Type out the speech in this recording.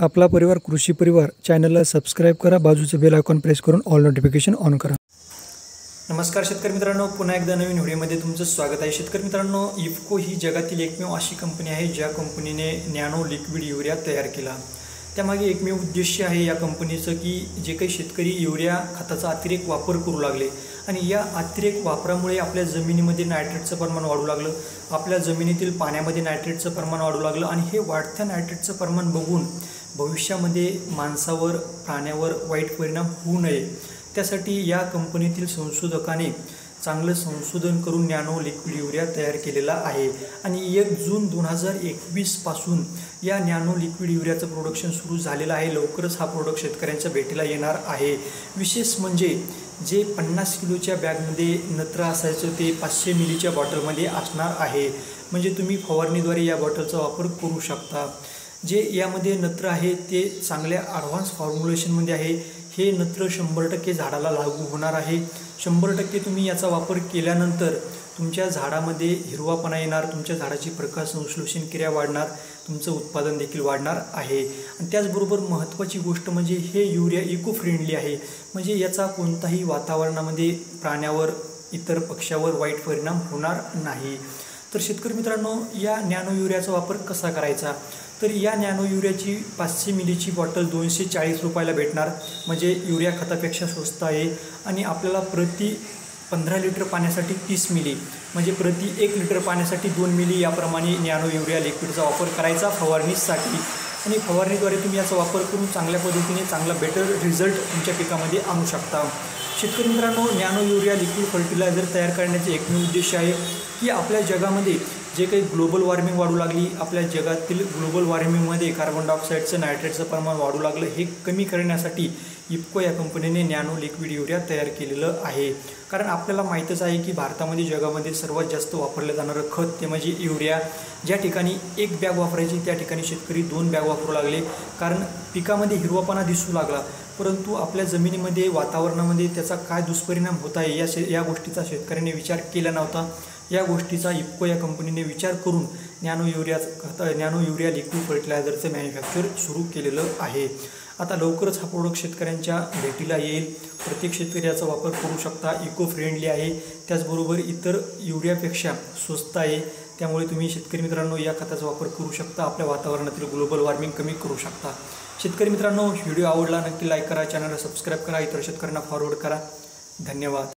आपला परिवार कृषी परिवार चॅनलला सबस्क्राइब करा, बाजूचे बेल आयकॉन प्रेस करून ऑल नोटिफिकेशन ऑन करा। नमस्कार शेतकरी मित्रांनो, पुन्हा एकदा नवीन व्हिडिओमध्ये तुमचं स्वागत आहे। शेतकरी मित्रांनो, इफ्को ही जगातील एकमेव अशी कंपनी आहे ज्या कंपनीने नॅनो लिक्विड युरिया तयार केला। त्यामागे एकमेव उद्देश आहे या कंपनीचं की जे काही शेतकरी युरिया खताचा अतिरेक वापर करू लागले आणि या अतिरेक वापरामुळे आपल्या जमिनीमध्ये नायट्रेटचं प्रमाण वाढू लागलं, आपल्या जमिनीतील पाण्यामध्ये नायट्रेटचं प्रमाण वाढू लागलं आणि हे वाढत्या नायट्रेटचं प्रमाण बघून भविष्यामध्ये माणसावर प्राण्यावर वाईट परिणाम होऊ नये त्यासाठी या कंपनीतील संशोधकाने चांगलं संशोधन करून नॅनो लिक्विड युरिया तयार केलेला आहे आणि 1 जून 2021 पासून या नॅनो लिक्विड युरियाचं प्रोडक्शन सुरू झालेलं आहे। लवकरच हा प्रोडक्ट शेतकऱ्यांच्या भेटीला येणार आहे। विशेष म्हणजे जे 50 किलोच्या बॅगमध्ये नत्र असायचं ते 500 मिलीच्या बॉटलमध्ये असणार आहे, म्हणजे तुम्ही फवारणीद्वारे या बॉटलचा वापर करू शकता। जे यामध्ये नत्र आहे ते चांगल्या ॲडव्हान्स फॉर्म्युलेशनमध्ये आहे। हे नत्र 100% झाडाला लागू होणार आहे। 100% तुम्ही याचा वापर केल्यानंतर तुमच्या झाडामध्ये हिरवापणा येणार, तुमच्या झाडाची प्रकाश संश्लेषण क्रिया वाढणार, तुमचं उत्पादन देखील वाढणार आहे। आणि त्याचबरोबर महत्त्वाची गोष्ट म्हणजे हे युरिया इको फ्रेंडली आहे, म्हणजे याचा कोणताही वातावरणामध्ये प्राण्यावर इतर पक्ष्यावर वाईट परिणाम होणार नाही। तर शेतकरी मित्रांनो, या नॅनो युरियाचा वापर कसा करायचा, तर या नॅनो युरियाची 500 मिलीची बॉटल 240 रुपयाला भेटणार, म्हणजे युरिया खतापेक्षा स्वस्त आहे आणि आपल्याला प्रति 15 लिटर पाण्यासाठी 30 मिली, म्हणजे प्रति 1 लिटर पाण्यासाठी 2 मिली याप्रमाणे नॅनो युरिया लिक्विडचा वापर करायचा फवारणीसाठी। आणि फवारणीद्वारे तुम्ही याचा वापर करून चांगल्या पद्धतीने चांगला बेटर रिझल्ट तुमच्या पिकामध्ये आणू शकता। शेतकरी मित्रांनो, नॅनो युरिया लिक्विड फर्टिलायझर तयार करण्याचे एकमेव उद्देश आहे की आपल्या जगामध्ये जे काही ग्लोबल वॉर्मिंग वाढू लागली, आपल्या जगातील ग्लोबल वॉर्मिंगमध्ये कार्बन डायऑक्साईडचं नायट्रेटचं प्रमाण वाढू लागलं, हे कमी करण्यासाठी इफ्को या कंपनीने नॅनो लिक्विड युरिया तयार केलेलं आहे। कारण आपल्याला माहीतच आहे की भारतामध्ये जगामध्ये सर्वात जास्त वापरलं जाणारं खत ते म्हणजे युरिया। ज्या ठिकाणी 1 बॅग वापरायची त्या ठिकाणी शेतकरी 2 बॅग वापरू लागले, कारण पिकामध्ये हिरवापणा दिसू लागला, परंतु आपल्या जमिनीमध्ये वातावरणामध्ये त्याचा काय दुष्परिणाम होत आहे या गोष्टीचा शेतकऱ्यांनी विचार केला नव्हता। या गोष्टीचा इफ्को या कंपनीने विचार करून नॅनो युरिया लिक्विड फर्टिलायझरचं मॅन्युफॅक्चर सुरू केलेलं आहे। आता लवकरच हा प्रोडक्ट शेतकऱ्यांच्या भेटीला येईल। प्रत्येक शेतकरी याचा वापर करू शकता, इको फ्रेंडली आहे, त्याचबरोबर इतर युरियापेक्षा स्वस्त आहे। त्यामुळे तुम्ही शेतकरी मित्रांनो या खताचा वापर करू शकता, आपल्या वातावरणातील ग्लोबल वॉर्मिंग कमी करू शकता। शेतकरी मित्रांनो, व्हिडिओ आवडला नक्की लाईक करा, चॅनलला सबस्क्राईब करा, इतर शेतकऱ्यांना फॉरवर्ड करा। धन्यवाद।